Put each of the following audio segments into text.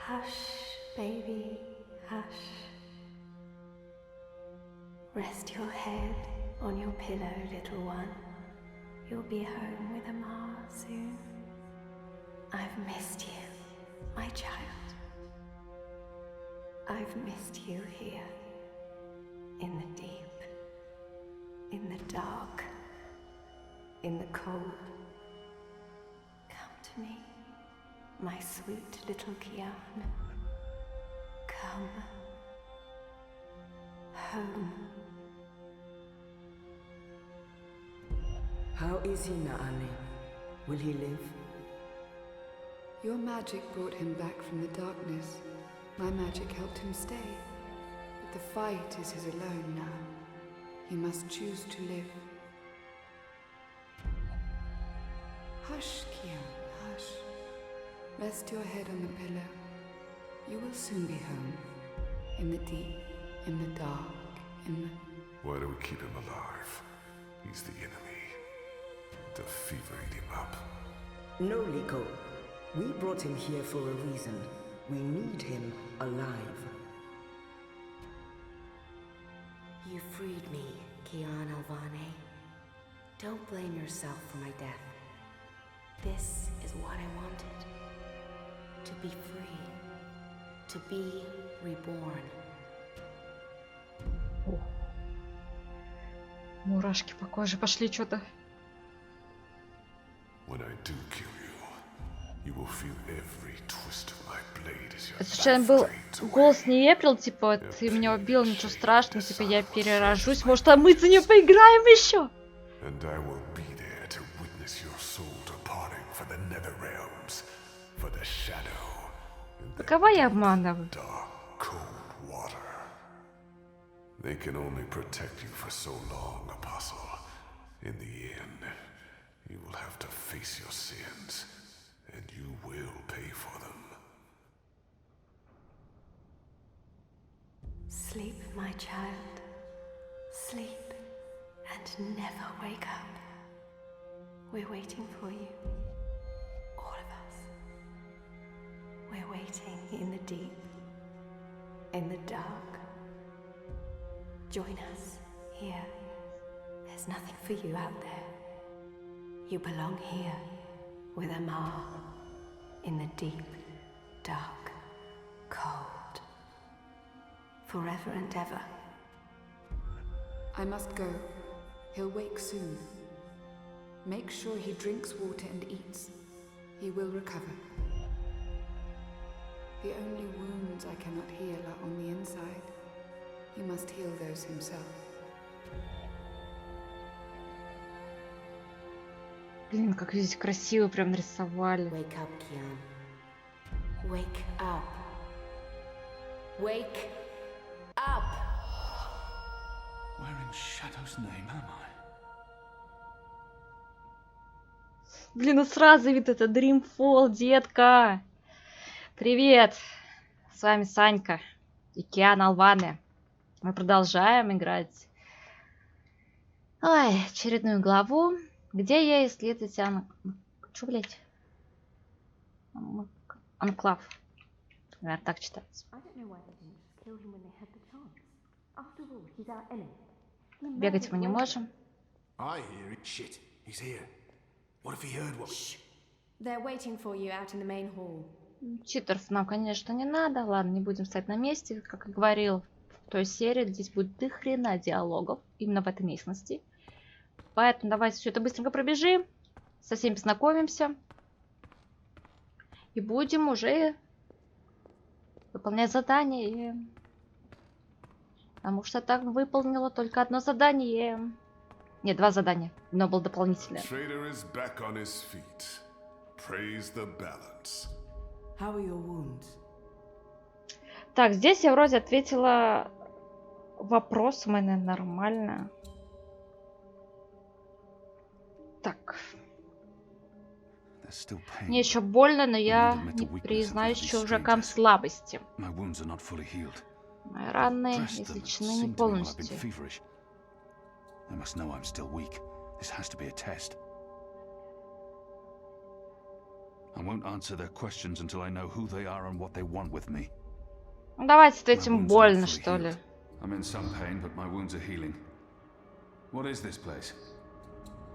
Hush, baby, hush. Rest your head on your pillow, little one. You'll be home with Mama soon. I've missed you, my child. I've missed you here, in the deep, in the dark, in the cold. Come to me, my sweet little Kian. Come home. How is he, Naani? Will he live? Your magic brought him back from the darkness. My magic helped him stay. But the fight is his alone now. He must choose to live. Hush, Kian, hush. Rest your head on the pillow. You will soon be home. In the deep, in the dark, in the... Why do we keep him alive? He's the enemy. The fever ate him up. No, LIKO. We brought him here for a reason. We need him alive. You freed me, Kian Alvane. Don't blame yourself for my death. This is what I wanted. To be free. To be reborn. Мурашки по коже пошли что-то. When I do kill you, you will feel every twist of my blade as your Это случайно был голос не Эприл, типа, ты меня убил, ничего страшного, типа, я перерожусь, может, а мы за нее поиграем еще? And I will be there to witness your soul departing for the nether realms, for the shadow. Какова я обманываю? Dark, cold water. They can only protect you for so long, Apostle. In the end, you will have to face your sins, and you will pay for them. Sleep, my child. Sleep and never wake up. We're waiting for you. All of us. We're waiting in the deep, in the dark. Join us here. There's nothing for you out there. You belong here with Amar in the deep, dark, cold. Forever and ever. I must go. He'll wake soon. Make sure he drinks water and eats. He will recover. The only wounds I cannot heal are on the inside. He must heal those himself. Блин, как здесь красиво прям нарисовали. Wake up, Kian. Wake up. Wake up! Where in Shadow's name am I? Блин, ну сразу вид это Dreamfall, детка. Привет. С вами Санька и Киан Алване. Мы продолжаем играть. Ой, очередную главу, где я исследователь Чё, блять? Анклав. Наверное, так читается. Бегать мы не можем. Читеров нам, конечно, не надо. Ладно, не будем стоять на месте. Как и говорил в той серии, здесь будет до хрена диалогов. Именно в этой местности. Поэтому давайте все это быстренько пробежим. Со всеми познакомимся. И будем уже выполнять задание. Потому что я так выполнила только одно задание. Нет, два задания. Но было дополнительное. Так, здесь я вроде ответила вопросом, и нормально. Так. Мне еще больно, но я не признаюсь чужакам слабости. Мои раны излечены не полностью. I won't answer their questions until I know who they are and what they want with me. Давайте My этим wounds are больно, not fully что ли. healed. I'm in some pain, but my wounds are healing. What is this place?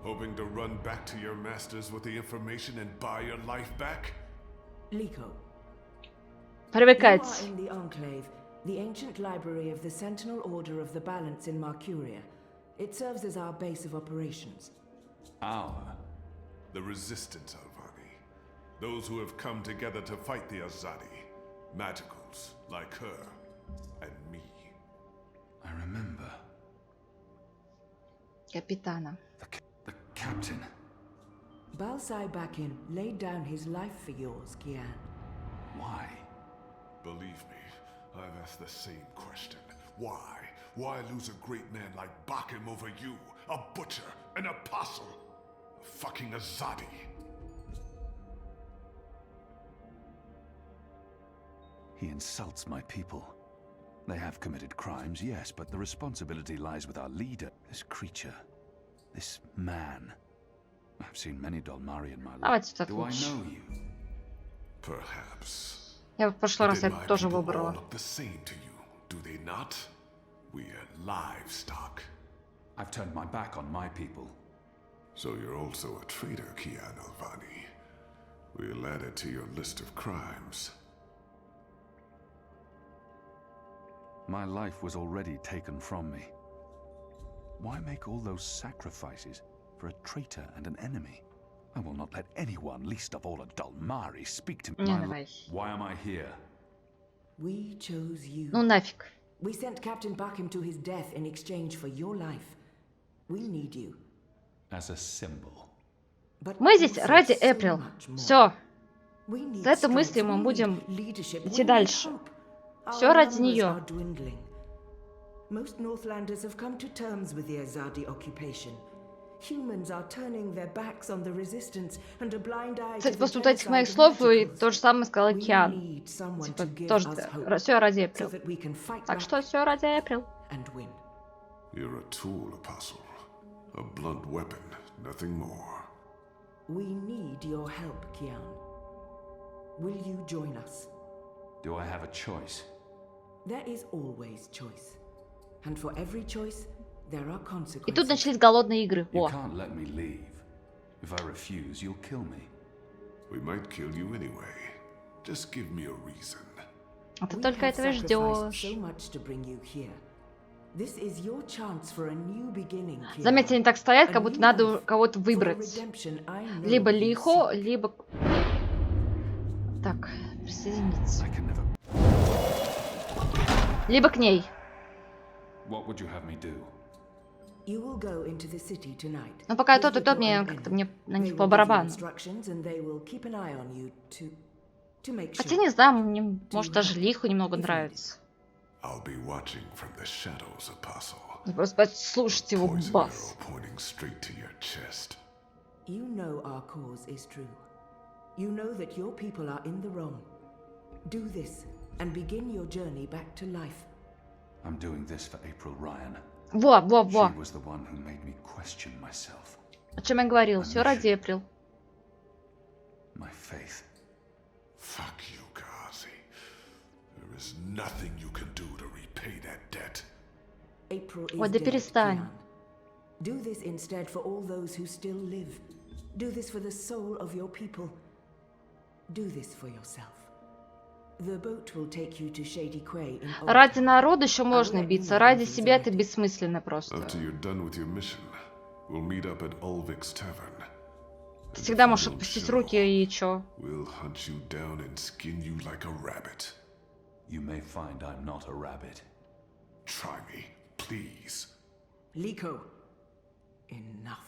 Hoping to run back to your masters with the information and buy your life back? Liko, you Привыкайте. are in the Enclave, the ancient library of the Sentinel Order of the Balance in Marcuria. It serves as our base of operations. The Resistance, Alvani. Those who have come together to fight the Azadi. Magicals, like her, and me. I remember. Капитана. The captain. Balsai Bakin laid down his life for yours, Kian. Why? Believe me, I've asked the same question. Why? Why lose a great man like Bakim over you? A butcher, an apostle, a fucking Azadi. He insults my people. They have committed crimes, yes, but the responsibility lies with our leader. This creature. This man. I've seen many Dalmari in my life. Давайте что-то Do I лучше. know you? Perhaps. Я в прошлый раз Then я my тоже people all выбрала. look the same to you, do they not? We're livestock. I've turned my back on my people. So you're also a traitor, Kian Alvani. We'll add it to your list of crimes. My life was already taken from me. Why make all those sacrifices for a traitor and an enemy? I will not let anyone, least of all a Dalmari, speak to me. Не, давай. Why am I here? We chose you. Ну нафиг. We sent Captain Bakim to his death in exchange for your life. We need you. As a symbol. But Мы здесь also ради so Эприл. much more. Все. We need С этой strength, мыслью мы we будем need leadership, идти we need дальше. hope. Всё Our ради numbers неё. are dwindling. Most Northlanders have come to terms with the Azadi occupation. Humans are turning their backs on the resistance and a blind eye to Кстати, the после вот этих моих genocide слов of и magicals. то же самое сказала We Киан. need someone Типа to give тоже us hope, все ради so Эприл. that we can fight Так back что все ради Эприл. and win. You're a tool, Apostle. A blunt weapon, nothing more. We need your help, Kian. Will you join us? Do I have a choice? There is always choice. And for every choice, there are И consequences. тут начались голодные игры. You Во. can't let me leave. If I refuse, you'll kill me. We might kill you anyway. Just give me a reason. А ты We только have этого и sacrificed ждешь. so much to bring you here. This is your chance for a new beginning, Kian. Заметьте, они так стоят, A как будто new надо life. кого-то For выбрать. redemption, I know Либо you Лихо, seek. либо... Так, присоединиться. I can never. Либо к ней. What would you have me do? You will go into the city tonight. Но пока и with тот, Liko мне and как-то Enu. мне на They них will по give you барабану. instructions and they will keep an eye on you to make Хотя sure. не знаю, мне может даже Лихо немного If нравится. I'll be watching from the shadows, Apostle. Не просто слушать его Poison бас. arrow pointing straight to your chest. You know our cause is true. You know that your people are in the wrong. Do this and begin your journey back to life. I'm doing this for April Ryan. Во, во, She во. was the one who made me question myself. О чем я говорил? Все ради Эприл. My faith. Fuck you, Gazi. There is nothing you can do to repay that debt. April is Ой, да dead, перестань. Kian. Do this instead for all those who still live. Do this for the soul of your people. Do this for yourself. The boat will take you to Shady Quay in Old Ради Town. народа еще можно биться, ради себя это бессмысленно просто. After you're done with your mission, we'll meet up at Ulvik's Tavern. Ты всегда можешь отпустить руки и чё? We'll hunt you down and skin you like a rabbit. You may find I'm not a rabbit. Try me, please. Liko, enough.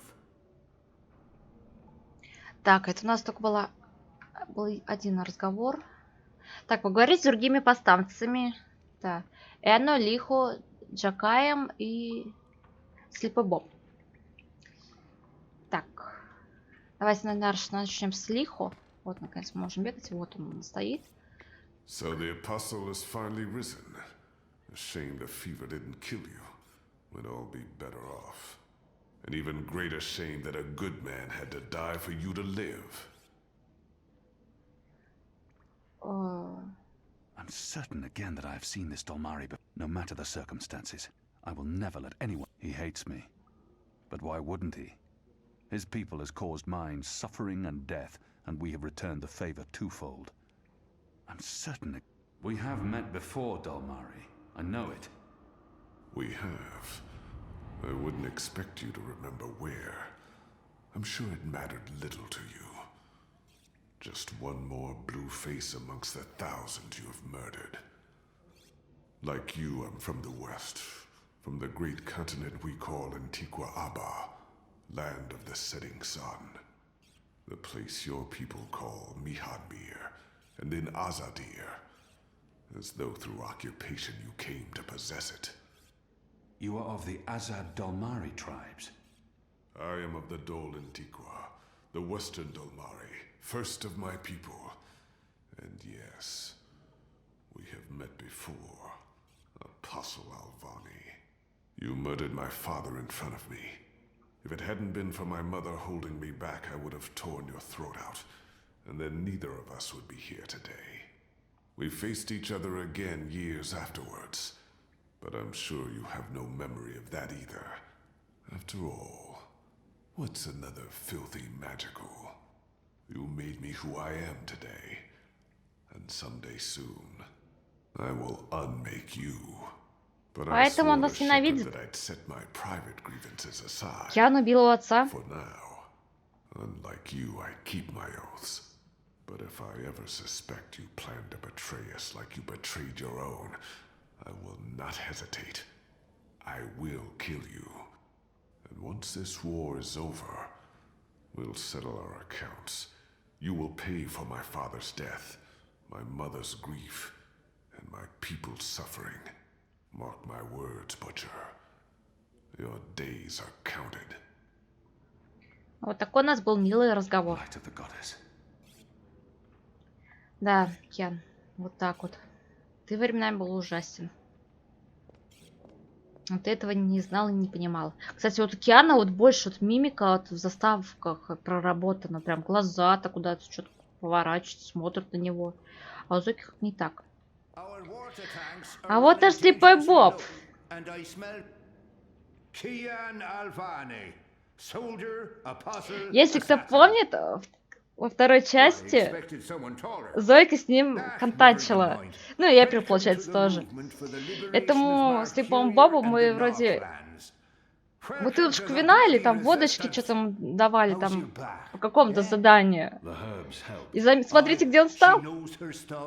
Так, это у нас только был один разговор. Так, поговорить с другими повстанцами. Так, Эно, Лихо, Джакаем и Слепой Боб. Так, давайте, наверное, начнем с Лихо. Вот, наконец, мы можем бегать. Вот он стоит. So the apostle has finally risen. A shame the fever didn't kill you. We'd all be better off. An even greater shame that a good man had to die for you to live. I'm certain again that I have seen this Dolmari, but no matter the circumstances, I will never let anyone... He hates me. But why wouldn't he? His people has caused mine suffering and death, and we have returned the favor twofold. I'm certain... We have met before, Dolmari. I know it. We have. I wouldn't expect you to remember where. I'm sure it mattered little to you. Just one more blue face amongst the thousands you have murdered. Like you, I'm from the west, from the great continent we call Antigua Aba, land of the setting sun. The place your people call Mihadmir, and then Azadir, as though through occupation you came to possess it. You are of the Azad Dolmari tribes. I am of the Dol Antigua, the western Dolmari, first of my people. And yes, we have met before, Apostle Alvani. You murdered my father in front of me. If it hadn't been for my mother holding me back, I would have torn your throat out, and then neither of us would be here today. We faced each other again years afterwards, but I'm sure you have no memory of that either. After all, what's another filthy magical? You made me who I am today, and someday soon, I will unmake you. But I Поэтому он swore нас to Shepard ненавидит. that I'd set my private grievances aside. Киан убил его отца. For now, unlike you, I keep my oaths. But if I ever suspect you plan to betray us like you betrayed your own, I will not hesitate. I will kill you. And once this war is over, we'll settle our accounts. You will pay for my father's death, my mother's grief, and my people's suffering. Mark my words, Butcher. Your days are counted. Вот такой у нас был милый разговор. Light of the goddess. Да, Киан, вот так вот. Ты временами был ужасен. Вот ты этого не знал и не понимал. Кстати, вот у Киана вот больше вот мимика вот в заставках проработана. Прям глаза-то куда-то что-то поворачивают, смотрят на него. А у Зоки как не так. А вот наш слепой Боб. Если кто помнит, во второй части Зойка с ним контачила. Ну, и Эприл, получается, тоже. Этому слепому Бобу мы вроде бутылочку вина или там водочки что-то давали там по какому-то заданию. И смотрите, где он стал.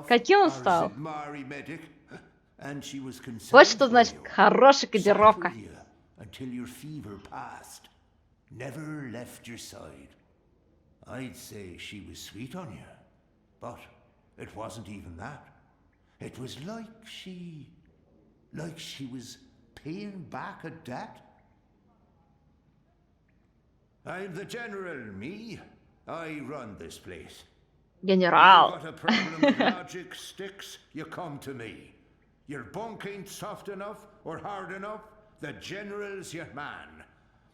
Каким он стал. Вот что значит хорошая кодировка. I'd say she was sweet on you, but it wasn't even that. It was like she was paying back a debt. I'm the general, me. I run this place. Генерал. You got a problem with logic, sticks, you come to me. Your bunk ain't soft enough or hard enough, the general's your man.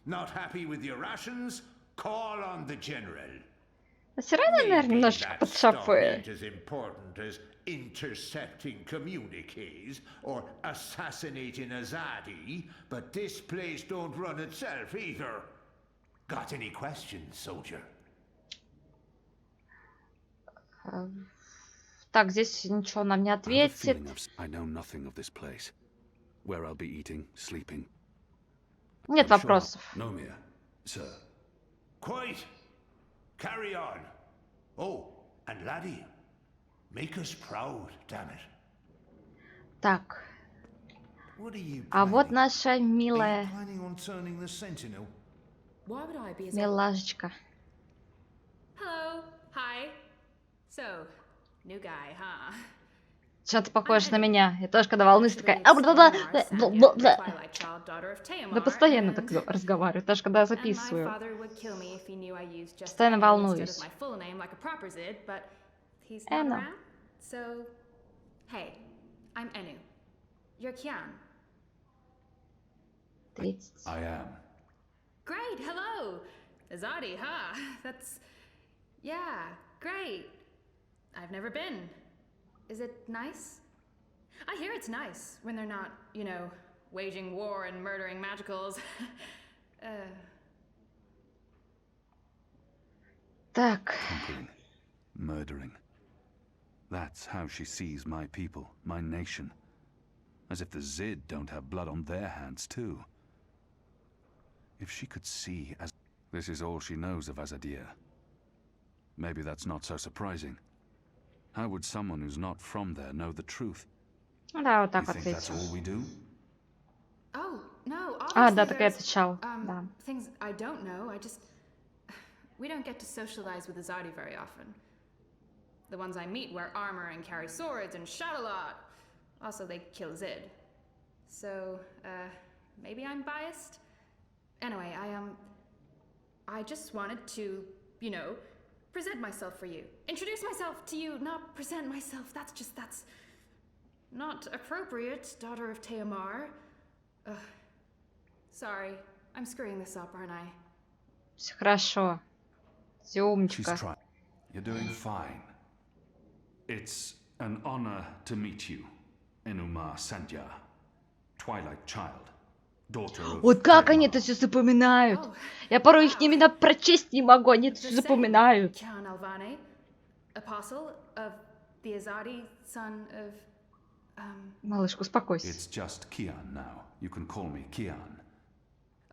Not happy with your rations? Call on the general. Все равно, наверное, немножечко под шапы. As important as intercepting communiques or assassinating Azadi, but this place don't run itself either. Got any questions, soldier? Так, здесь ничего нам не ответит. I know nothing of this place. Where I'll be eating, sleeping. Нет вопросов. No, Mia, sir. Quite. Carry on. Oh, and laddie, make us proud, damn it. Так. What are you А вот planning? наша Are you милая planning on turning the sentinel? Why would I be as милашечка. Hello. Hi. So, new guy, huh? Что-то похоже на меня. Я тоже, когда волнуюсь, такая... Да постоянно так разговариваю, даже когда записываю. Постоянно волнуюсь. Эна. So, hey, I'm Enu. You're Kian. 30. I am. Great, hello. Azadi, huh? That's... Yeah, great. I've never been. Is it nice? I hear it's nice when they're not, you know, waging war and murdering magicals. Так. Conquering, murdering. That's how she sees my people, my nation. As if the Zid don't have blood on their hands too. If she could see as... This is all she knows of Azadir. Maybe that's not so surprising. How would someone who's not from there know the truth? Да, вот You так think that's ответил. all we do? Oh, no, А, да, obviously так я there's, отвечал. Да. things I don't know. We don't get to socialize with Azadi very often. The ones I meet wear armor and carry swords and shout a lot. Also, they kill Zid. So, maybe I'm biased? Anyway, I just wanted to, you know, present myself for you. Introduce myself to you, not present myself. That's not appropriate, daughter of Teomar. Sorry, I'm screwing this up, aren't I? Все хорошо. Все She's умничка. trying. You're doing fine. It's an honor to meet you, Enuma Sandhya, Twilight Child, daughter of... Вот как они Teomar. это все запоминают. Oh, Я порой их именно прочесть не могу, они это the все same. запоминают. Kian Alvane, apostle of the Azadi, son of, Малышка, успокойся. It's just Kian now. You can call me Kian.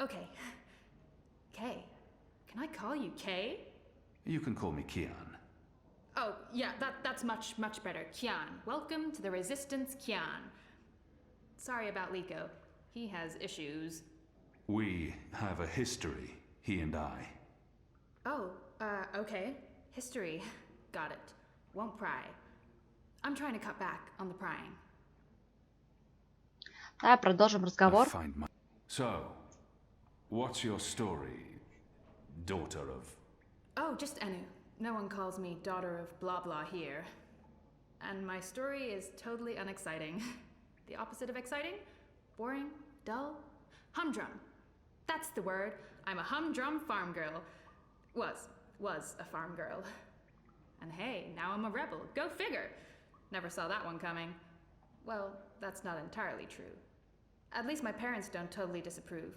okay. Kay. Can I call you Kay? You can call me Kian. Oh, yeah, that's much better. Kian. Welcome to the Resistance, Kian. Sorry about Liko. He has issues. We have a history, he and I. Oh, okay. History. Got it. Won't pry. I'm trying to cut back on the prying. Да, продолжим разговор. So, what's your story, daughter of... Oh, just Enu. No one calls me daughter of blah blah here. And my story is totally unexciting. The opposite of exciting? Boring? Dull? Humdrum. That's the word. I'm a humdrum farm girl. Was a farm girl. And hey, now I'm a rebel. Go figure. Never saw that one coming. Well, that's not entirely true. At least my parents don't totally disapprove.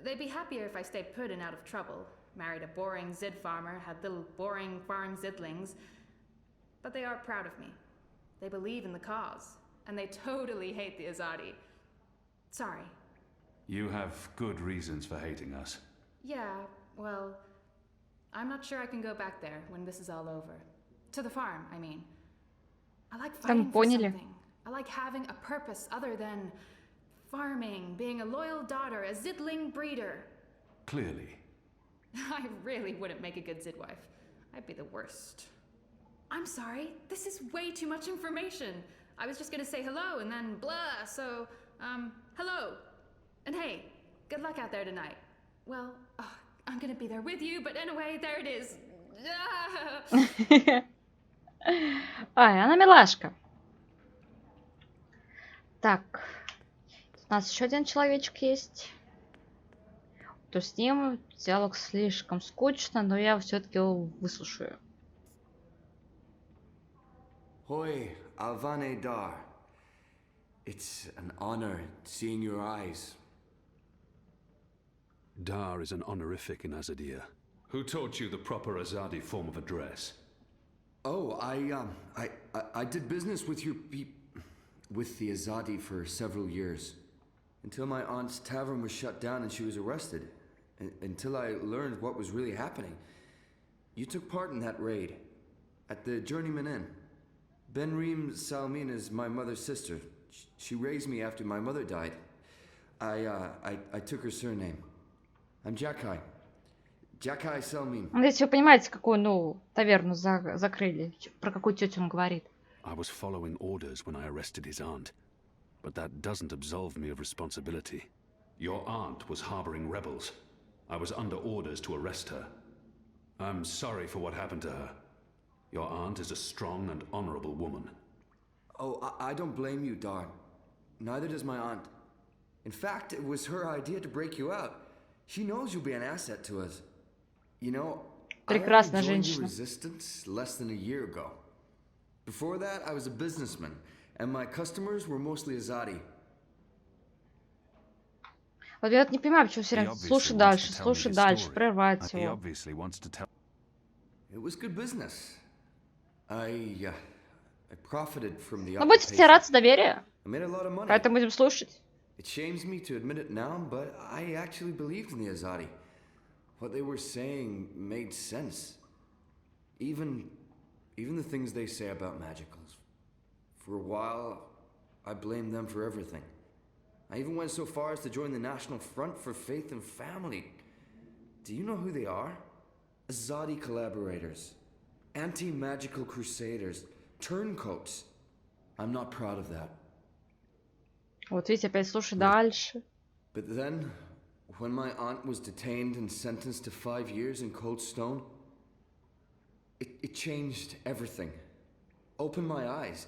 They'd be happier if I stayed put and out of trouble. Married a boring Zid farmer, had little boring farm Zidlings. But they are proud of me. They believe in the cause. And they totally hate the Azadi. Sorry. You have good reasons for hating us. Yeah, well, I'm not sure I can go back there when this is all over. To the farm, I mean. I like fighting for something. I like having a purpose other than farming, being a loyal daughter, a Zidling breeder. Clearly. I really wouldn't make a good Zid wife. I'd be the worst. I'm sorry, this is way too much information. I was just gonna say hello and then blah, so, hello. And hey, good luck out there tonight. Well, I'm gonna be there with you, but anyway, there it is. Ай, она милашка. Так. У нас еще один человечек есть. То с ним диалог слишком скучно, но я все-таки его выслушаю. Hoi, Alvane Dar. It's an honor seeing your eyes. Dar is an honorific in Azadir. Who taught you the proper Azadi form of address? Oh, I did business with with the Azadi for several years. Until my aunt's tavern was shut down and she was arrested. Until I learned what was really happening. You took part in that raid. At the Journeyman Inn. Benreem Salmin is my mother's sister. She raised me after my mother died. I took her surname. I'm Jakai. Jakai Salmin. Надеюсь, вы понимаете, какую, таверну закрыли. Про какую тетю он говорит. I was following orders when I arrested his aunt. But that doesn't absolve me of responsibility. Your aunt was harboring rebels. I was under orders to arrest her. I'm sorry for what happened to her. Your aunt is a strong and honorable woman. Oh, I don't blame you, Dar. Neither does my aunt. In fact, it was her idea to break you out. She knows you'll be an asset to us. You know, Прекрасная I only joined женщина. the resistance less than a year ago. Before that, I was a businessman, and my customers were mostly Azadi. Вот я вот не понимаю, почему все время слушай дальше, прервать его. It was good business. I profited from the Ну, будет стираться доверие, I made a lot of money. поэтому будем слушать. It shames me to admit it now, but I actually believed in the Azadi. What they were saying made sense. Even the things they say about magicals. For a while, I blamed them for everything. I even went so far as to join the National Front for Faith and Family. Do you know who they are? Azadi collaborators. Anti-magical crusaders. Turncoats. I'm not proud of that. Вот видите, опять слушай дальше. But then, when my aunt was detained and sentenced to 5 years in Cold Stone, it changed everything. Opened my eyes.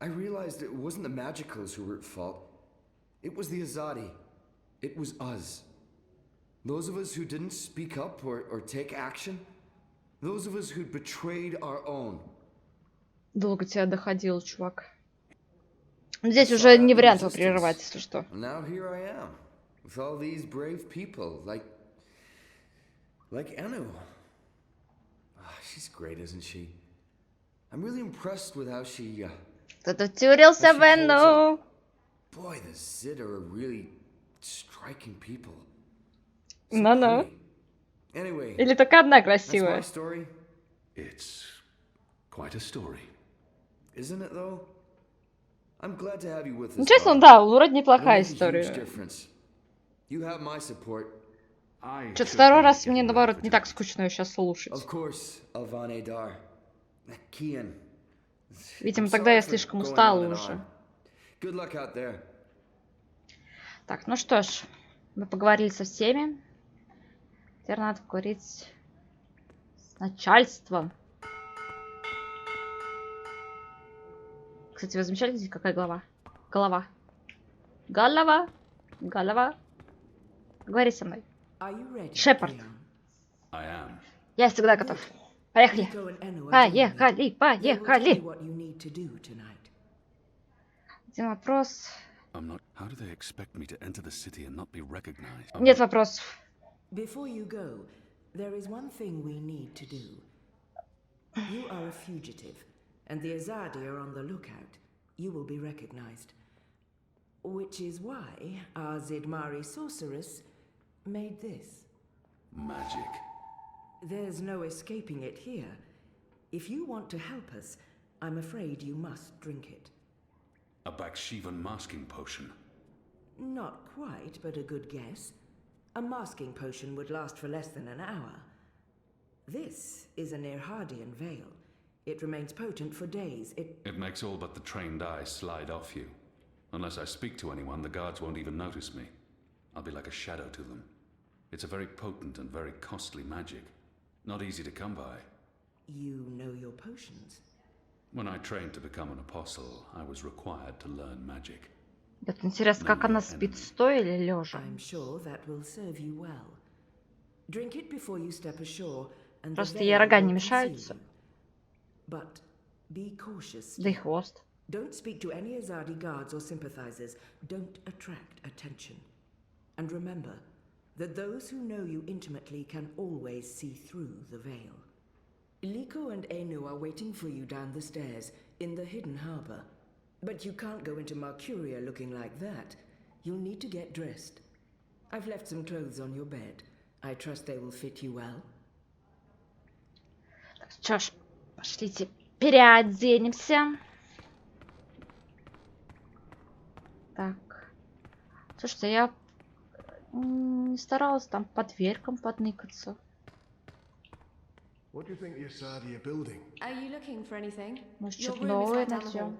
I realized it wasn't the magicals who were at fault. It was the Azadi. It was us. Those of us who didn't speak up or take action. Those of us who'd betrayed our own. Долго тебя доходил, чувак. Здесь уже не вариант его прерывать, если что. Now here I am, with all these brave people, like Anu. She's great, isn't she? I'm really impressed with how she. Кто-то втюрился в Эну. Boy, the Zid are really striking people. Ну-ну. Anyway, или только одна that's my красивая. story. It's quite a story. Isn't it though? I'm glad to have you with us. Ну, честно, Bob. да, вроде неплохая It'll make a huge история. difference. You have my support. Что-то второй раз мне, наоборот, не так скучно ее сейчас слушать. Of course, Alvane Dar. Kian. Видимо, тогда я слишком устала уже. Good luck out there. Так, ну что ж, мы поговорили со всеми. Теперь надо поговорить с начальством. Кстати, вы замечали, здесь какая голова? Голова. Говори со мной. Шепард. Я всегда готов. Поехали. Поехали. Один вопрос. Нет вопросов. Before you go, there is one thing we need to do. You are a fugitive, and the Azadi are on the lookout. You will be recognized. Which is why our Zidmari sorceress made this. Magic. There's no escaping it here. If you want to help us, I'm afraid you must drink it. A Bakshivan masking potion. Not quite, but a good guess. A masking potion would last for less than an hour. This is an Irhadian veil. It remains potent for days. It makes all but the trained eyes slide off you. Unless I speak to anyone, the guards won't even notice me. I'll be like a shadow to them. It's a very potent and very costly magic. Not easy to come by. You know your potions. When I trained to become an apostle, I was required to learn magic. Вот интересно, как она спит, стоя или лежа? I'm sure that will serve you well. Drink it before you step ashore, and Просто ей рога не мешаются. But be cautious. Да и хвост. Don't speak to any Azadi guards or sympathizers. Don't attract attention. And remember that those who know you intimately can always see through the veil. LIKO and Enu are waiting for you down the stairs in the hidden harbor. But you can't go into Mercuria looking like that. You'll need to get dressed. I've left some clothes on your bed. I trust they will fit you well. Что ж, пошлите, переоденемся. Так. Слушайте, я не старалась там по дверкам подныкаться. What do you think the Asadi are building? Are you looking for anything? Может, Your что-то room is новое right down the найдем. hall.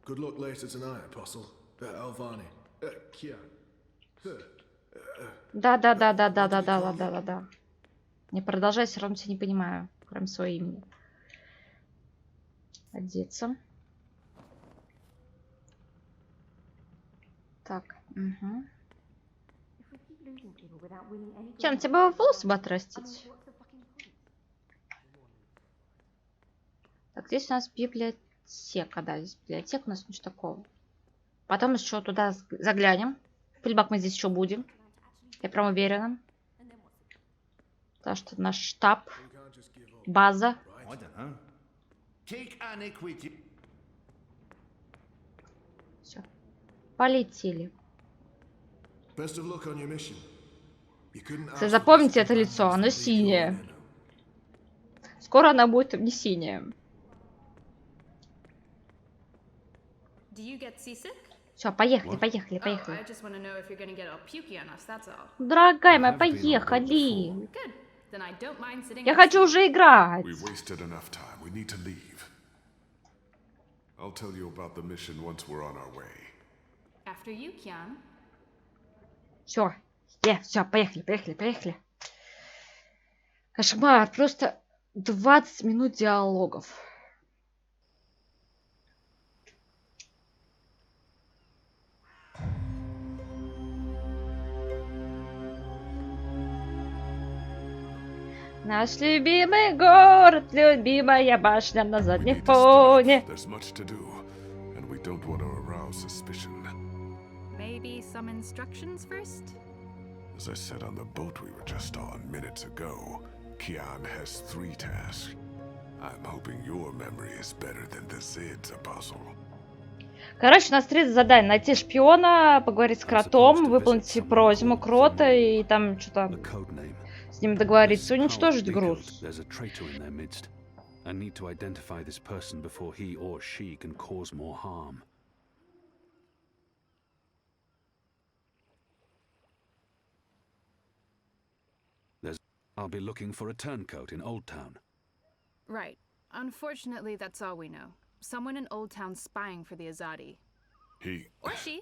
Good luck later tonight, Apostle. Alvani. Kian. Да. Не продолжай, все равно тебя не понимаю, кроме своего имени. Одеться. Так, угу. Чем тебе бы волосы бы отрастить? Так, здесь у нас библиотека. библиотека, да, здесь библиотека, у нас ничего такого. Потом еще туда заглянем. Филбак мы здесь еще будем. Я прям уверена. Потому что наш штаб, база. Все. Полетели. Запомните это лицо, оно синее. Скоро она будет не синяя. Все, поехали, поехали, поехали. Дорогая моя, поехали. Я хочу уже играть. Все, все, поехали, поехали, поехали. Кошмар, просто 20 минут диалогов. Наш любимый город, любимая башня на заднем фоне. Maybe some instructions first? As I said on the boat we were just on minutes ago, Kian has 3 tasks. I'm hoping your memory is better than the Zid's, Apostle. Короче, у нас 3 задания. Найти шпиона, поговорить с кротом, выполнить просьбу крота и там что-то с ним договориться, уничтожить груз. I'll be looking for a turncoat in Old Town. Right. Unfortunately, that's all we know. Someone in Old Town spying for the Azadi. He... Or she.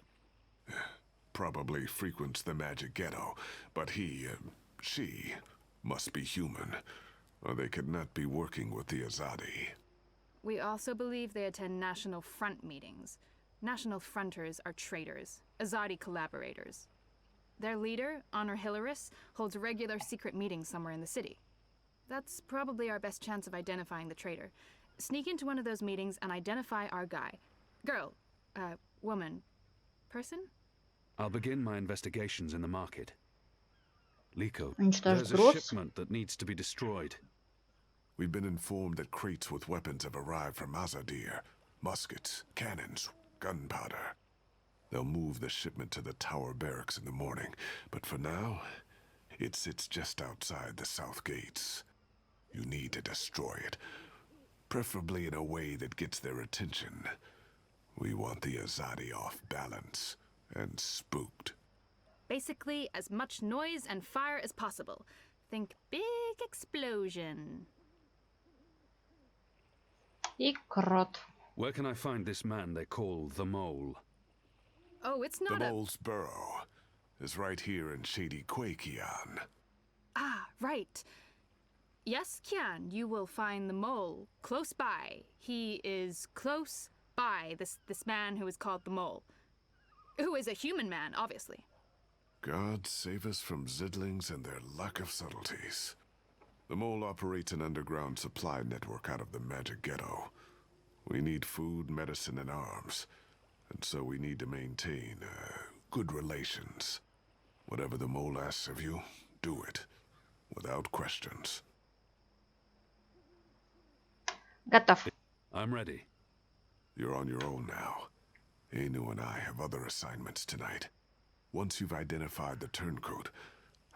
Probably frequents the magic ghetto, but she must be human, or they could not be working with the Azadi. We also believe they attend National Front meetings. National Fronters are traitors, Azadi collaborators. Their leader, Honor Hilaris, holds regular secret meetings somewhere in the city. That's probably our best chance of identifying the traitor. Sneak into one of those meetings and identify our guy. Girl, woman, person? I'll begin my investigations in the market. LIKO, Уничтожить there's a груз. shipment that needs to be destroyed. We've been informed that crates with weapons have arrived from Azadir. Muskets, cannons, gunpowder. They'll move the shipment to the tower barracks in the morning, but for now, it sits just outside the south gates. You need to destroy it, preferably in a way that gets their attention. We want the Azadi off balance and spooked. Basically, as much noise and fire as possible. Think big explosion. И крот. Where can I find this man they call the Mole? Oh, it's not The Mole's burrow is right here in Shady Quay, Kian. Ah, right. Yes, Kian, you will find the Mole close by. He is close by, this man who is called the Mole. Who is a human man, obviously. God save us from Zidlings and their lack of subtleties. The Mole operates an underground supply network out of the magic ghetto. We need food, medicine, and arms. And so we need to maintain good relations. Whatever the Mole asks of you, do it. Without questions. Готов. I'm ready. You're on your own now. Anu and I have other assignments tonight. Once you've identified the turncoat,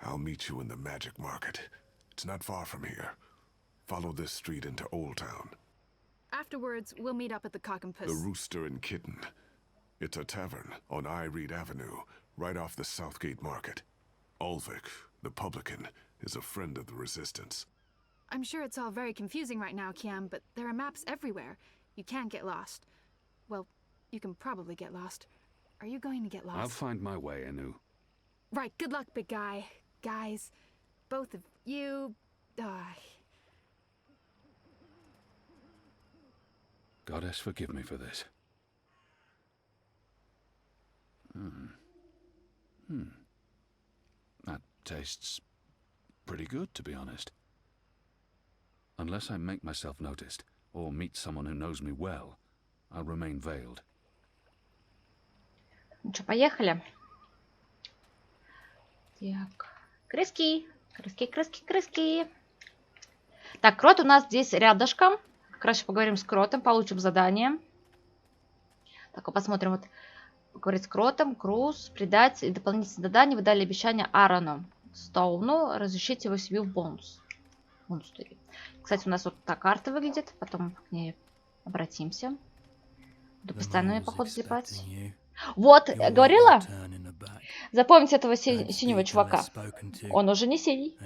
I'll meet you in the magic market. It's not far from here. Follow this street into Old Town. Afterwards, we'll meet up at the Cock and Puss. The Rooster and Kitten. It's a tavern on Reed Avenue, right off the Southgate Market. Ulvik, the publican, is a friend of the Resistance. I'm sure it's all very confusing right now, Kiam, but there are maps everywhere. You can't get lost. Well, you can probably get lost. Are you going to get lost? I'll find my way, Anu. Right, good luck, big guy. Guys, both of you... Goddess, forgive me for this. That tastes pretty good, to be honest. Unless I make myself noticed, or meet someone who knows me well, I'll remain veiled. Ну что, поехали. Так, крыски, крыски, крыски, крыски. Так, крот у нас здесь рядышком. Как раз поговорим с кротом, получим задание. Так, посмотрим. Вот поговорить с кротом, круз, придать и дополнительное задание. Вы дали обещание Аарону Стоуну разрешить его семью в монстре. Кстати, у нас вот так карта выглядит. Потом к ней обратимся. Буду постоянно ее, походу, залипать. Вот, говорила? Запомните этого синего чувака. Он уже не синий.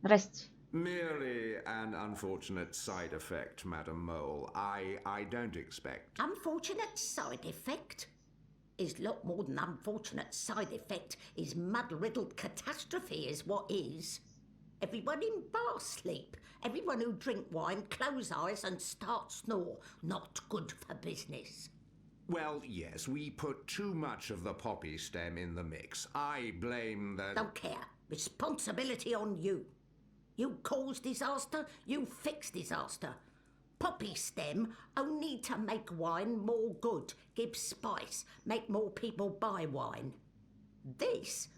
Здрасте. Merely an unfortunate side effect, Madam Mole. I don't expect. Unfortunate side effect? Is lot more than unfortunate side effect. Is mud-riddled catastrophe is what is. Everyone in bar sleep. Everyone who drink wine close eyes and start snore. Not good for business. Well, yes, we put too much of the poppy stem in the mix. I blame the... Don't care. Responsibility on you. You cause disaster, you fix disaster. Poppy stem only to make wine more good, give spice, make more people buy wine. This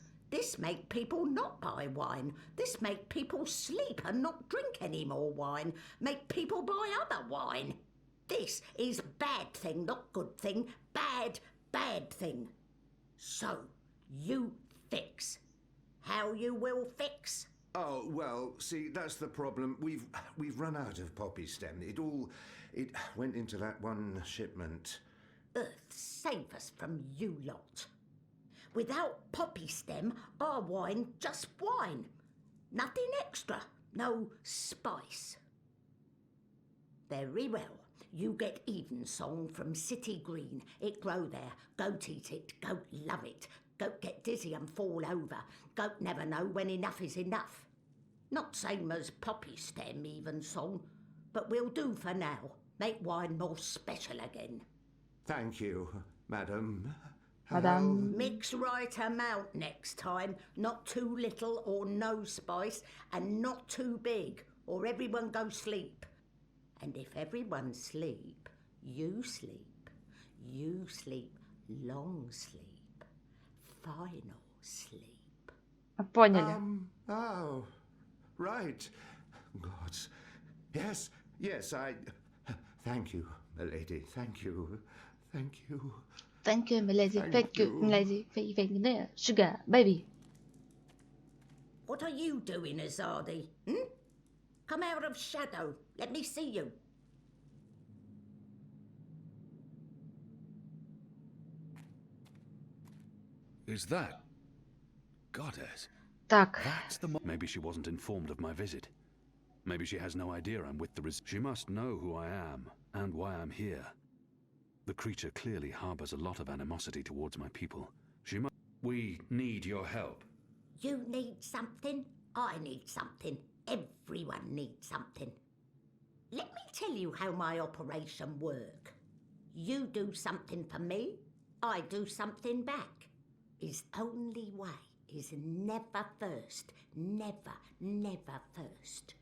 make people not buy wine. This make people sleep and not drink any more wine. Make people buy other wine. This is bad thing, not good thing. Bad, bad thing. So, you fix. How you will fix? Oh, well, see, that's the problem. We've run out of poppy stem. It went into that one shipment. Earth save us from you lot. Without poppy stem, our wine just wine. Nothing extra, no spice. Very well. You get Evensong from City Green. It grow there. Goat eat it. Goat love it. Goat get dizzy and fall over. Goat never know when enough is enough. Not same as poppy stem Evensong, but we'll do for now. Make wine more special again. Thank you, madam. Madam. Mix right amount next time. Not too little or no spice, and not too big, or everyone go sleep. And if everyone sleep, you sleep. You sleep long sleep. Final sleep. Поняли. Oh, right. Gods. Yes, I... Thank you, milady. Thank you. Thank you. Thank you, milady. Thank you, milady. Sugar, baby. What are you doing, Azadi? Come out of shadow. Let me see you. Is that goddess? Так. That's the maybe she wasn't informed of my visit. Maybe she has no idea I'm with the She must know who I am and why I'm here. The creature clearly harbors a lot of animosity towards my people. We need your help. You need something. I need something. Everyone needs something. Let me tell you how my operation work. You do something for me, I do something back. His only way is never first. Never, never first.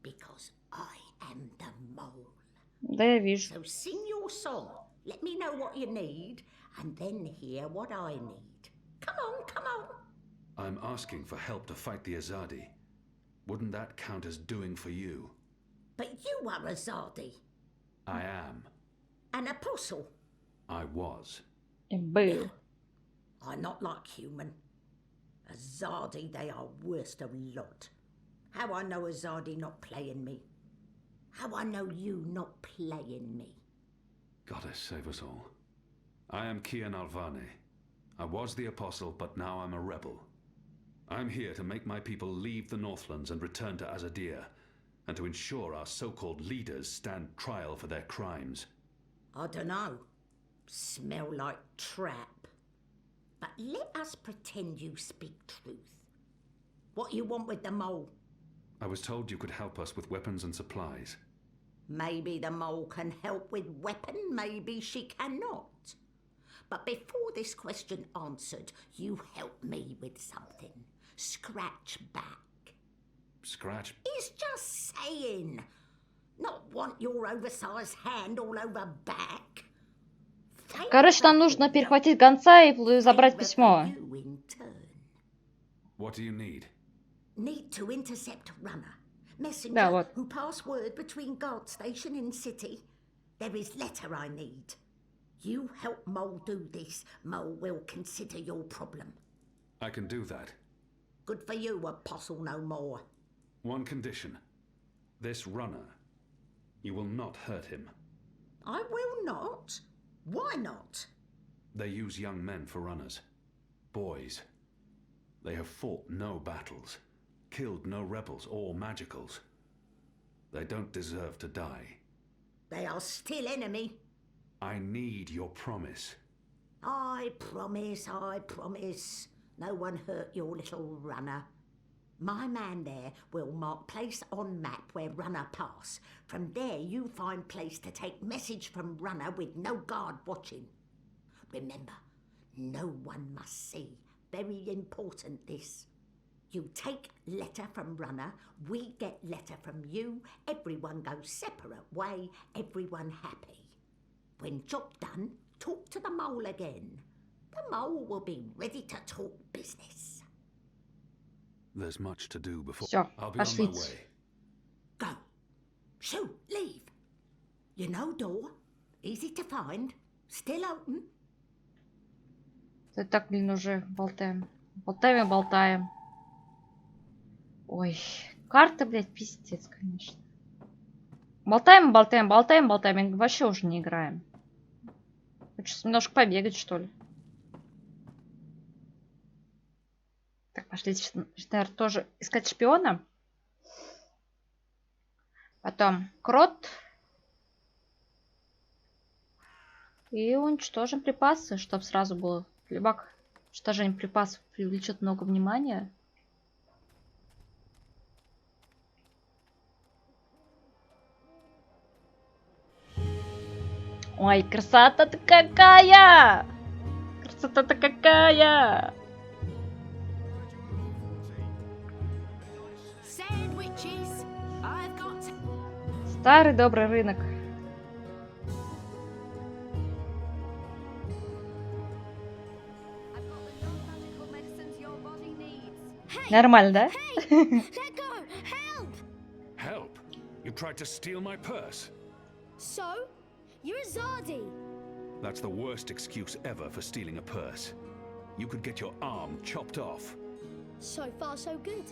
Because I am the mole. Да, я вижу. So sing your song. Let me know what you need, and then hear what I need. Come on, come on. I'm asking for help to fight the Azadi. Wouldn't that count as doing for you? But you are Azadi. I am. An apostle. I was. Был. Are not like human. Azadi, they are worst of lot. How I know Azadi not playing me. How I know you not playing me. Goddess save us all. I am Kian Alvane. I was the apostle, but now I'm a rebel. I'm here to make my people leave the Northlands and return to Azadir, and to ensure our so-called leaders stand trial for their crimes. I dunno. Smell like trap. But let us pretend you speak truth. What you want with the mole? I was told you could help us with weapons and supplies. Maybe the mole can help with weapon, maybe she cannot. But before this question answered, you help me with something. Scratch back. Scratch? He's just saying. Not want your oversized hand all over back. Короче, нам нужно перехватить гонца и забрать письмо. What do you need? Need to intercept runner. Messenger Да, вот. who pass word between guard station and city. There is letter I need. You help Mole do this, Mole will consider your problem. I can do that. Good for you, Apostle no more. One condition. This runner. You will not hurt him. I will not. Why not? They use young men for runners. Boys. They have fought no battles, killed no rebels or magicals. They don't deserve to die. They are still enemy. I need your promise. I promise, I promise. No one hurt your little runner. My man there will mark place on map where runner pass. From there you find place to take message from runner with no guard watching. Remember, no one must see. Very important this. You take letter from runner, we get letter from you, everyone goes separate way, everyone happy. When job done, talk to the mole again. The mole will be ready to talk business. There's much to do before. Всё, I'll be on my пошлите. way. Go. Shoot, leave. You know door, easy to find, still open. Да так, блин, уже болтаем. Болтаем и болтаем. Ой, карта, блядь, пиздец, конечно. Болтаем, болтаем, болтаем, болтаем. И вообще уже не играем. Хочу немножко побегать, что ли. Так, пошлите, наверное, тоже искать шпиона. Потом крот. И уничтожим припасы, чтобы сразу было. Любак, уничтожение припасов привлечет много внимания. Ой, красота-то какая! Красота-то какая! Старый добрый рынок. Нормально, да? Help! You tried to steal my purse. So? You're a Zardi. That's the worst excuse ever for stealing a purse. You could get your arm chopped off. So far, so good.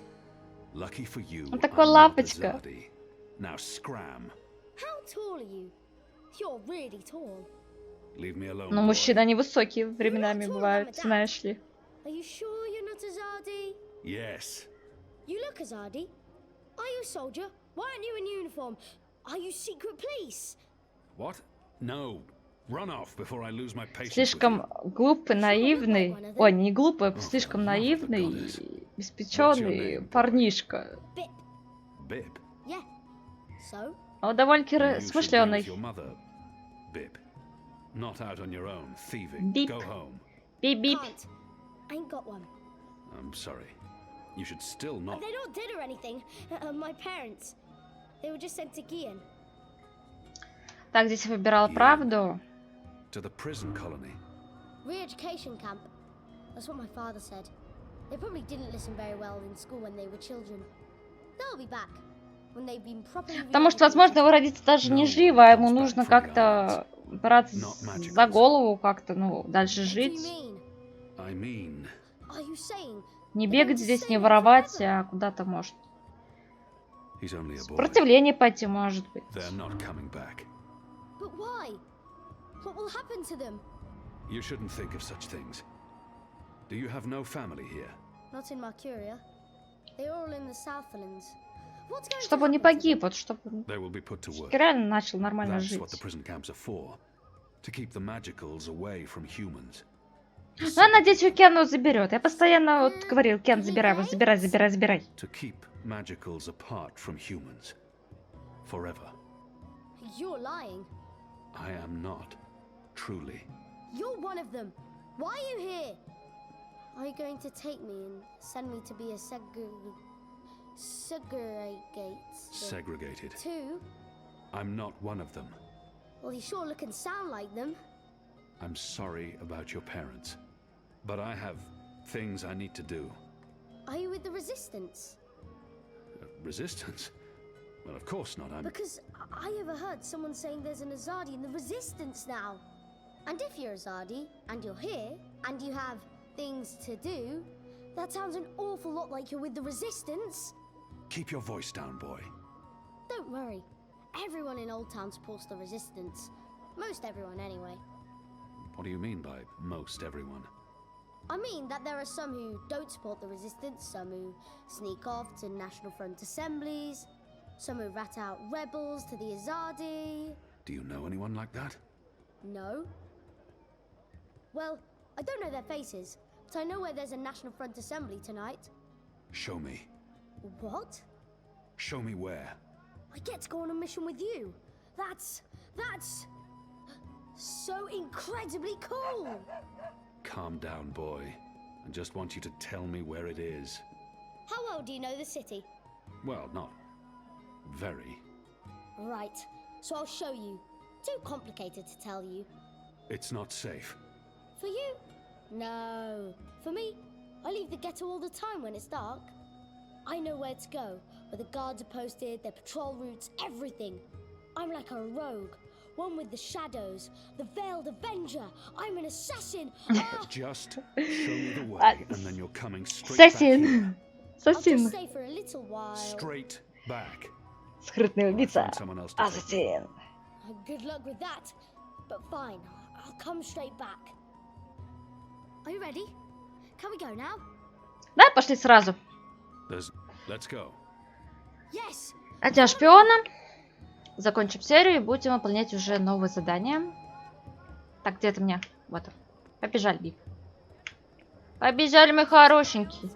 Lucky for you, Он такой I'm not a лапочка. Zardi. Now scram. How tall are you? You're really tall. Leave me alone. Но boy. мужчины, они высокие временами бывают, знаешь ли. Are you sure you're not a Zardi? Yes. You look a Zardi. Are you a soldier? Why aren't you in uniform? Are you secret police? What? No. Run off before I lose my patience with Слишком you. глупый, наивный. Ой, не глупый, а слишком наивный, беспеченный парнишка. Bip. Bib. Yeah. So? Он довольно-таки You should be смышленый. with your mother, Bib. Not out on your own, thieving. Beep. Go home. Бип-бип. Can't. Ain't got one. I'm sorry. You should still not. They're not dead or anything. My parents. They were just sent to Gian. Так, здесь я выбирала правду. To the prison colony. Re-education camp. That's what my father said. They probably didn't listen very well in school when they were children. They'll be back when they've been properly. Потому что, возможно, его родители даже не живы, а ему нужно как-то браться за голову, как-то, ну, дальше жить. I mean. Are you saying? Не бегать здесь, не воровать, а куда-то, может, He's only a boy. сопротивление пойти, может быть. They're not coming back. But why? What will happen to them? You shouldn't think of such things. Do you have no family here? Not in Mercuria. They're all in the Southlands. What's going Чтобы to он не happen to them? погиб, вот чтобы They will be put to work. реально начал нормально That's жить. what the prison camps are for. To keep the magicals away from humans. Ну, я надеюсь, у Кена заберет. Я постоянно вот говорил, Кен, забирай его, забирай, забирай, забирай. To keep magicals apart from humans. Forever. You're lying. I am not. Truly. You're one of them. Why are you here? Are you going to take me and send me to be a Segregated. Too? I'm not one of them. Well, you sure look and sound like them. I'm sorry about your parents, but I have things I need to do. Are you with the Resistance? Resistance? Well, of course not. Because I overheard someone saying there's an Azadi in the Resistance now. And if you're Azadi, and you're here, and you have things to do, that sounds an awful lot like you're with the Resistance. Keep your voice down, boy. Don't worry. Everyone in Old Town supports the Resistance. Most everyone, anyway. What do you mean by most everyone? I mean that there are some who don't support the Resistance, some who sneak off to National Front assemblies, some who rat out rebels to the Azadi. Do you know anyone like that? No. Well, I don't know their faces, but I know where there's a National Front assembly tonight. Show me. What? Show me where. I get to go on a mission with you. That's so incredibly cool. Calm down, boy. I just want you to tell me where it is. How well do you know the city? Well, not very. Right, so I'll show you. Too complicated to tell you. It's not safe. For you? No. For me, I leave the ghetto all the time when it's dark. I know where to go, where the guards are posted, their patrol routes, everything. I'm like a rogue, one with the shadows, the veiled avenger. I'm an assassin. Just show me the way, and then you're coming straight back here. I'll just stay for a little while. Straight back. Скрытный убийца. Ассасин. Good luck with that. But fine, I'll come straight back. Are you ready? Can we go now? Да, пошли сразу. Let's go. Yes. Одна шпиона. Закончим серию и будем выполнять уже новые задания. Так, где ты меня? Вот он. Побежали, Биг. Побежали, мы хорошенькие.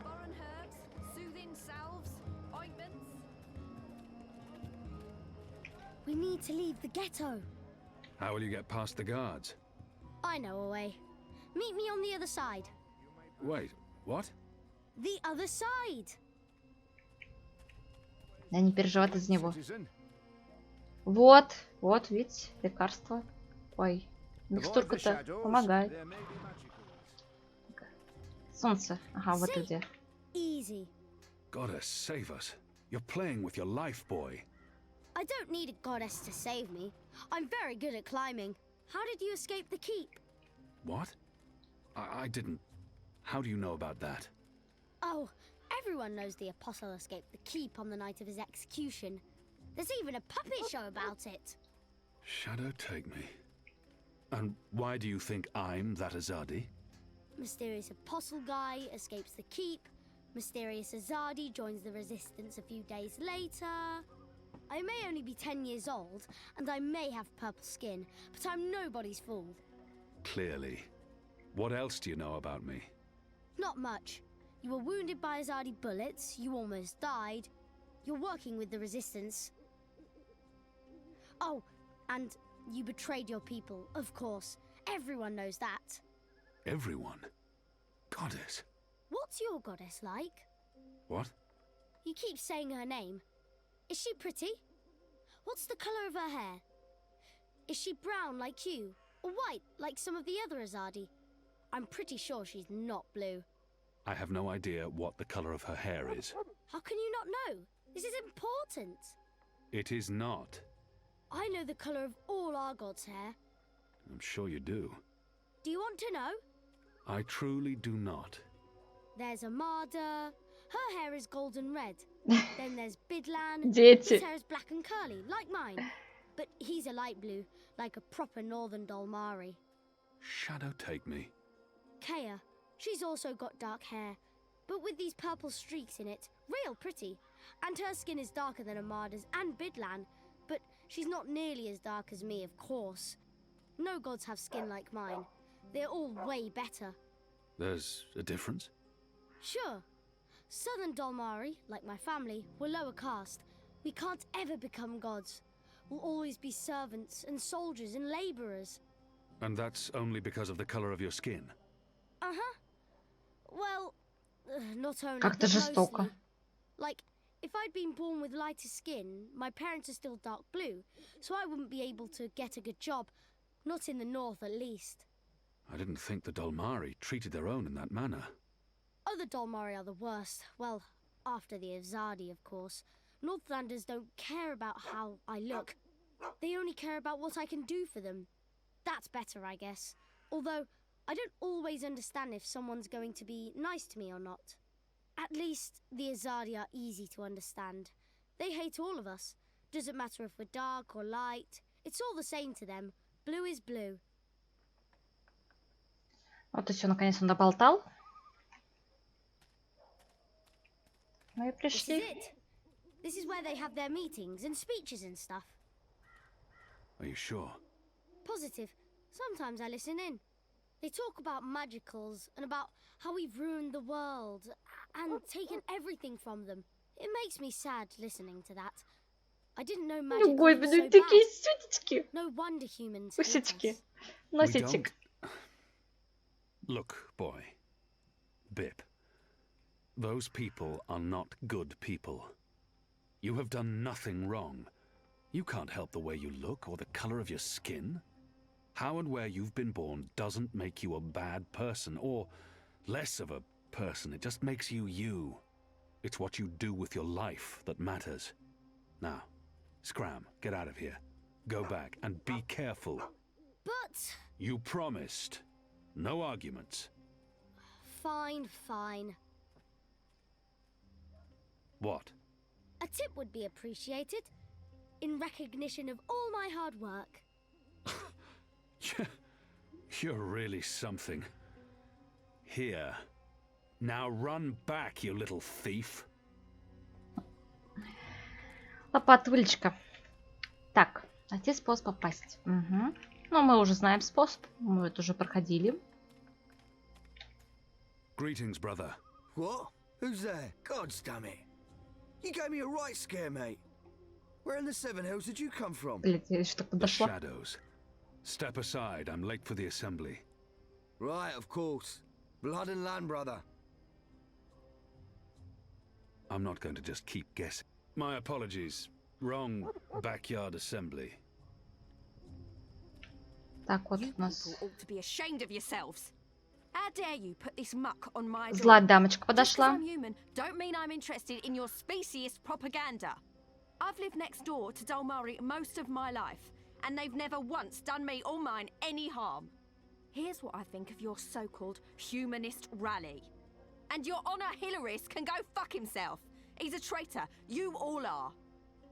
We need to leave the ghetto. How will you get past the guards? I know a way. Meet me on the other side. Wait, what? The other side. Да не переживай из него. Вот, вот, видите, лекарство. Ой, микстурка-то помогает. Солнце. Ага, вот где. Easy. Goddess, save us. You're playing with your life, boy. I don't need a goddess to save me. I'm very good at climbing. How did you escape the keep? What? I didn't. How do you know about that? Oh, everyone knows the apostle escaped the keep on the night of his execution. There's even a puppet show about it. Shadow take me. And why do you think I'm that Azadi? Mysterious apostle guy escapes the keep. Mysterious Azadi joins the resistance a few days later. I may only be 10 years old, and I may have purple skin, but I'm nobody's fool. Clearly. What else do you know about me? Not much. You were wounded by Azadi bullets, you almost died. You're working with the resistance. Oh, and you betrayed your people, of course. Everyone knows that. Everyone? Goddess. What's your goddess like? What? You keep saying her name. Is she pretty? What's the colour of her hair? Is she brown like you, or white like some of the other Azadi? I'm pretty sure she's not blue. I have no idea what the colour of her hair is. How can you not know? This is important. It is not. I know the colour of all our gods' hair. I'm sure you do. Do you want to know? I truly do not. There's Amada. Her hair is golden red. Then there's Bidlan. Дети. His hair is black and curly, like mine. But he's a light blue, like a proper northern Dolmari. Shadow take me. Kea. She's also got dark hair, but with these purple streaks in it. Real pretty. And her skin is darker than Amada's and Bidlan. But she's not nearly as dark as me, of course. No gods have skin like mine. They're all way better. There's a difference? Sure. Southern Dolmari, like my family, were lower caste. We can't ever become gods. will always be servants and soldiers and laborers. And that's only because of the color of your skin? Uh-huh. Well, not only, Как-то but жестоко. mostly. Like, if I'd been born with lighter skin, my parents are still dark blue, so I wouldn't be able to get a good job. Not in the north, at least. I didn't think the Dolmari treated their own in that manner. Other Dolmari are the worst. Well, after the Azadi, of course. Northlanders don't care about how I look. They only care about what I can do for them. That's better, I guess. Although, I don't always understand if someone's going to be nice to me or not. At least, the Azadi are easy to understand. They hate all of us. Doesn't matter if we're dark or light. It's all the same to them. Blue is blue. Вот и все, наконец он доболтал. Мы This is пришли. it. This is where they have their meetings and speeches and stuff. Are you sure? Positive. Sometimes I listen in. They talk about magicals and about how we've ruined the world and taken everything from them. It makes me sad listening to that. I didn't know magic Ой, was блин, so такие bad. сютечки. No wonder humans hate Усечки. us. Носичек. Look, boy. Bip. Those people are not good people. You have done nothing wrong. You can't help the way you look or the color of your skin. How and where you've been born doesn't make you a bad person or less of a person. It just makes you you. It's what you do with your life that matters. Now, scram, get out of here. Go back and be careful. But... You promised. No arguments. Fine, fine. What? A tip would be appreciated. In recognition of all my hard work. You're really something. Here. Now run back, you little thief. Лопатулечка. Так, найти способ попасть. Угу. Ну, мы уже знаем способ. Мы это уже проходили. Greetings, brother. What? Who's there? God damn it. You gave me a right scare, mate. Where in the Seven Hills did you come from? Блять, я еще так The подошла. shadows. Step aside, I'm late for the assembly. Right, of course. Blood and land, brother. I'm not going to just keep guessing. My apologies. Wrong backyard assembly. Так, вот You у нас people ought to be ashamed of yourselves. How dare you put this muck on my door? злая дамочка Just 'cause подошла. I'm human, don't mean I'm interested in your speciest propaganda. I've lived next door to Dolmari most of my life, and they've never once done me or mine any harm. Here's what I think of your so-called humanist rally. And your honor Hilarist can go fuck himself. He's a traitor. You all are.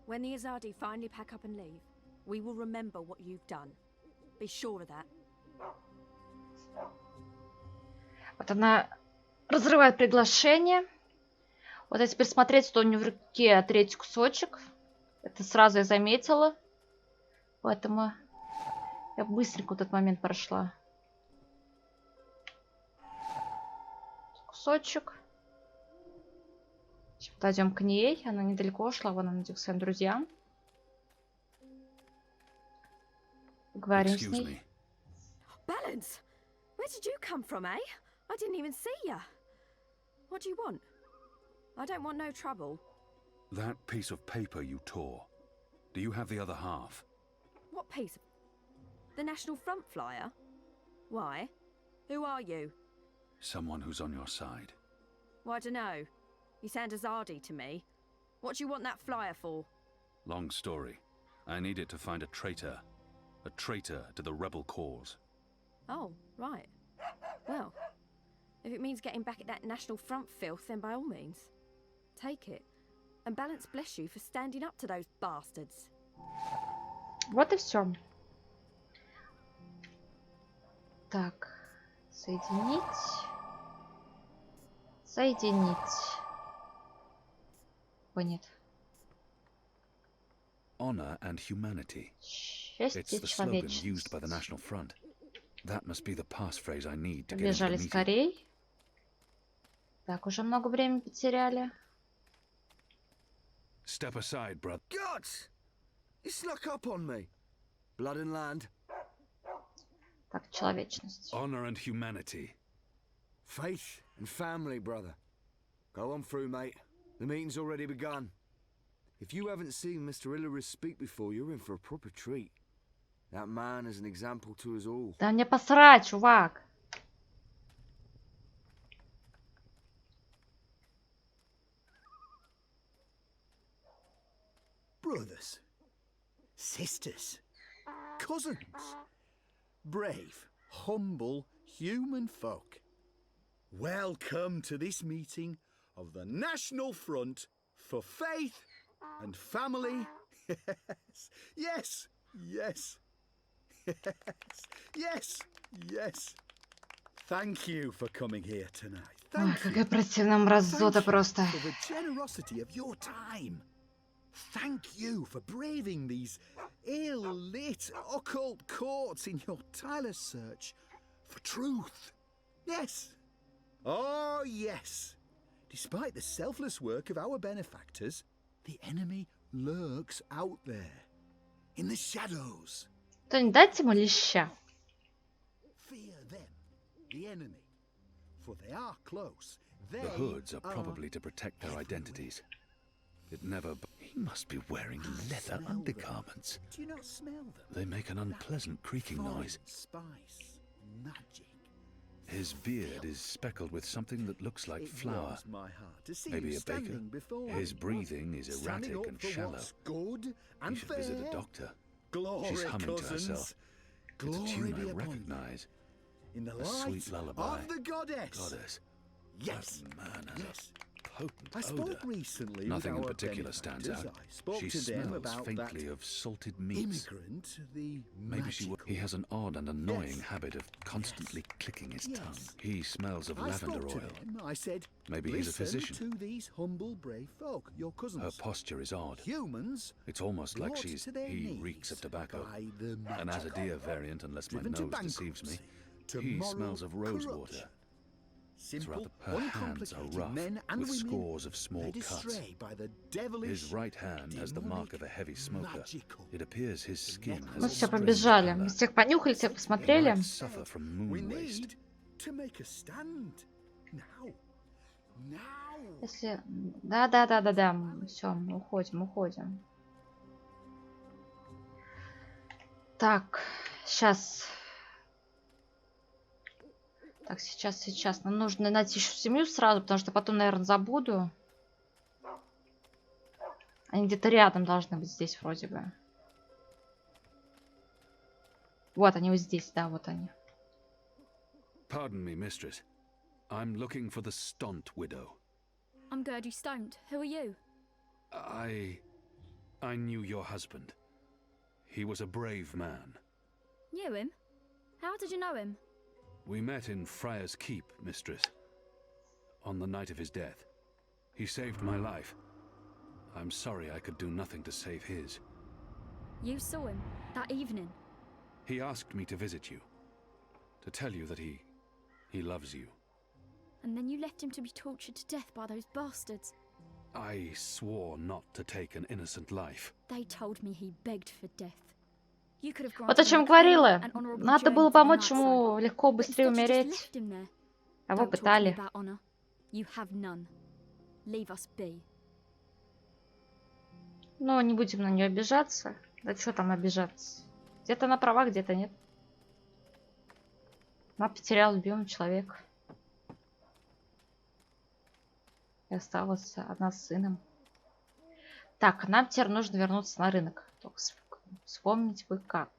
When the Azadi finally pack up and leave, we will remember what you've done. Be sure of that. Вот она разрывает приглашение. Вот, а теперь смотреть, что у нее в руке третий кусочек. Это сразу я заметила. Поэтому я быстренько вот этот момент прошла. Кусочек. Сейчас подойдем к ней. Она недалеко ушла. Вон она идет к своим друзьям. Поговорим с ней. Balance! Where did you come from, eh? I didn't even see ya. What do you want? I don't want no trouble. That piece of paper you tore. Do you have the other half? What piece of... The National Front flyer? Why? Who are you? Someone who's on your side. Well, I dunno. You sound Azadi to me. What do you want that flyer for? Long story. I need it to find a traitor. A traitor to the rebel cause. Oh, right. Well, if it means getting back at that National Front filth, then by all means. Take it. And Balance bless you for standing up to those bastards. Вот и все. Так, соединить. Соединить. О, нет. Honor and humanity. Счастье It's the slogan used by the человечности. National Front. That must be the passphrase I need to get into the Побежали meeting. скорей. Так, уже много времени потеряли. Step aside, brother. Gods! You snuck up on me. Blood and land. Так, человечность. Honor and humanity. Faith and family, brother. Go on through, mate. The meeting's already begun. If you haven't seen Mr. Illyris speak before, you're in for a proper treat. That man is an example to us all. Да мне посрать, чувак. Brothers, sisters, cousins, brave, humble human folk. Welcome to this meeting of the National Front for Faith and Family. Yes, yes, yes, yes, yes. Thank you for coming here tonight. Ой, какая противная мразота просто. For the generosity of your time. Thank you for braving these ill-lit occult courts in your tireless search for truth. Yes. Oh, yes. Despite the selfless work of our benefactors, the enemy lurks out there, in the shadows. Кто-нибудь дайте ему леща. Fear them, the enemy, for they are close. The hoods are probably to protect their identities. It never... He must be wearing leather undergarments. Do you not smell them? They make an unpleasant creaking noise. Spice, magic. His beard is speckled with something that looks like flour. Maybe a baker. His breathing is erratic and shallow. He should visit a doctor. She's humming to herself. It's a tune I recognize. A sweet lullaby. Of the Goddess. Yes. That man has a potent I spoke odor. recently Nothing with in our particular stands out. benefactors. I spoke She to them smells about faintly that of salted meats. immigrant, the Maybe she. He has an odd and annoying Yes. habit of constantly clicking his Yes. tongue. He smells of I lavender spoke to oil. them. I said, Maybe he's a listen physician. to these humble, brave folk, your cousins. Her posture is odd. Humans. It's almost like brought she's. to their He knees reeks of tobacco. by the An magic. Azadir variant, unless my Driven to nose deceives me. bankruptcy, to He moral smells of rose water. corruption. It's Simple, rather. Her hands are uncomplicated rough, men and with women scores of small led cuts. astray by the devilish, His right hand has the mark of a heavy smoker. magical. It appears his skin has Мы a все strange побежали. color. Мы всех понюхали, всех посмотрели. He might suffer from moon We waste. need to make a stand. Now. Now. Если... Да. Все, мы уходим. Так, сейчас. Так, сейчас. Нам нужно найти еще семью сразу, потому что потом, наверное, забуду. Они где-то рядом должны быть здесь вроде бы. Вот они вот здесь, да, вот они. Pardon me, mistress. I'm looking for the Stunt widow. I'm Gertie Stoned. Who are you? I knew your husband. He was a brave man. Knew him? How did you know him? We met in Friar's Keep, mistress. On the night of his death. He saved my life. I'm sorry I could do nothing to save his. You saw him that evening. He asked me to visit you. To tell you that he loves you. And then you left him to be tortured to death by those bastards. I swore not to take an innocent life. They told me he begged for death. You could have Вот о чем говорила. Надо было помочь ему легко, быстрее умереть. А вы пытали. You have none. Leave us be. Но не будем на нее обижаться. Да что там обижаться? Где-то она права, где-то нет. Она потеряла любимого человека. И осталась одна с сыном. Так, нам теперь нужно вернуться на рынок. Только вспомнить бы как.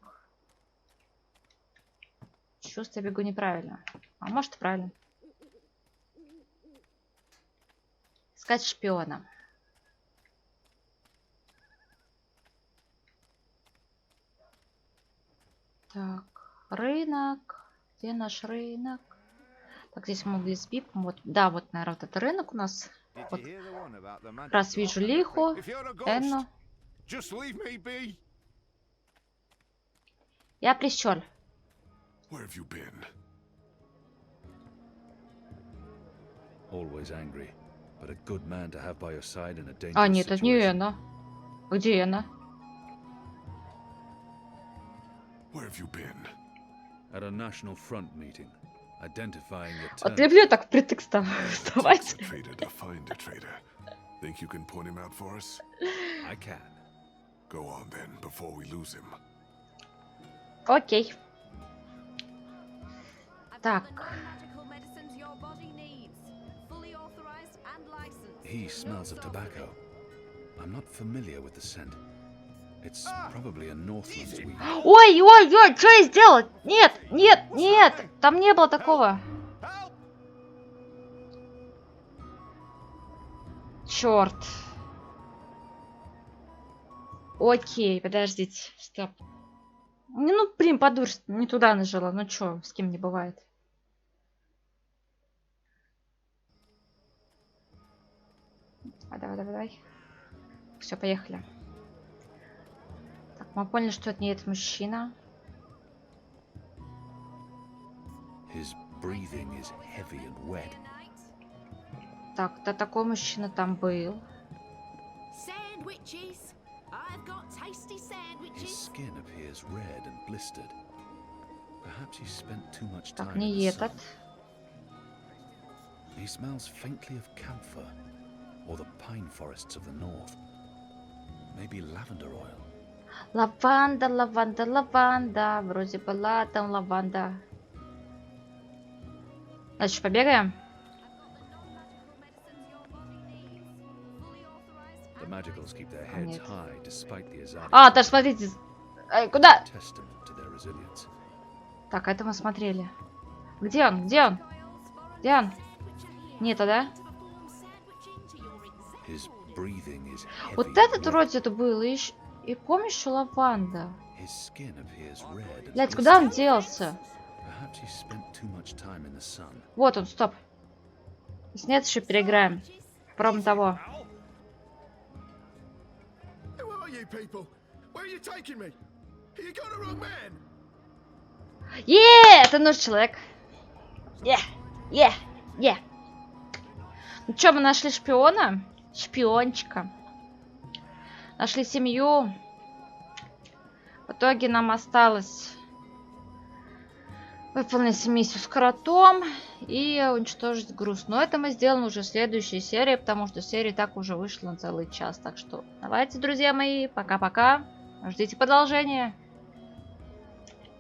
Чувствую, я бегу неправильно. А может и правильно. Искать шпиона. Так, рынок. Где наш рынок? Так, здесь мы могли с бипом. Вот, да, вот, наверное, вот это рынок у нас. Вот. Раз вижу Лихо, Энну. Я прищёл. А, нет, это не Энна. Где Энна? Where have you been? At a National Front meeting, identifying your Вот люблю так впритык вставать. Traitor to find a traitor. Think you can point him out for us? I can. Go on then, before we lose him. Окей. Так. He smells of tobacco. I'm not familiar with the scent. It's probably a Northland's weed. Ой, ой, ой, что я сделал? Нет, нет, нет, там не было такого. Черт. Окей, подождите, стоп. Ну, блин, подурst, не туда нажала. Ну чё, с кем не бывает. Давай, давай, давай. Все, поехали. Так, мы поняли, что это не этот мужчина. His breathing is heavy and wet. Так, да, такой мужчина там был. His skin appears red and blistered. Perhaps he spent too much time Так, in не the этот. sun. He smells faintly of camphor or the pine forests of the north. Maybe lavender oil. Лаванда, лаванда, лаванда. Вроде была там лаванда. Значит, побегаем? The magicals keep their heads high despite the Azadi. А, так смотрите. Эй, куда? Testament to their resilience. Так, это мы смотрели. Где он? Где он? Где он? Нет, да? His breathing is heavy Вот and этот wet. вроде это был. И помнишь, что лаванда? His skin appears red and Блять, куда он blistered. делся? Perhaps he spent too much time in the sun. Вот он, стоп. Если нет, еще переиграем. Попробуем того. Это наш человек. Е. Ну что, мы нашли шпиона? Шпиончика. Нашли семью. В итоге нам осталось выполнить миссию с кротом и уничтожить груз. Но это мы сделаем уже в следующей серии, потому что серия так уже вышла на целый час. Так что давайте, друзья мои, пока-пока. Ждите продолжения.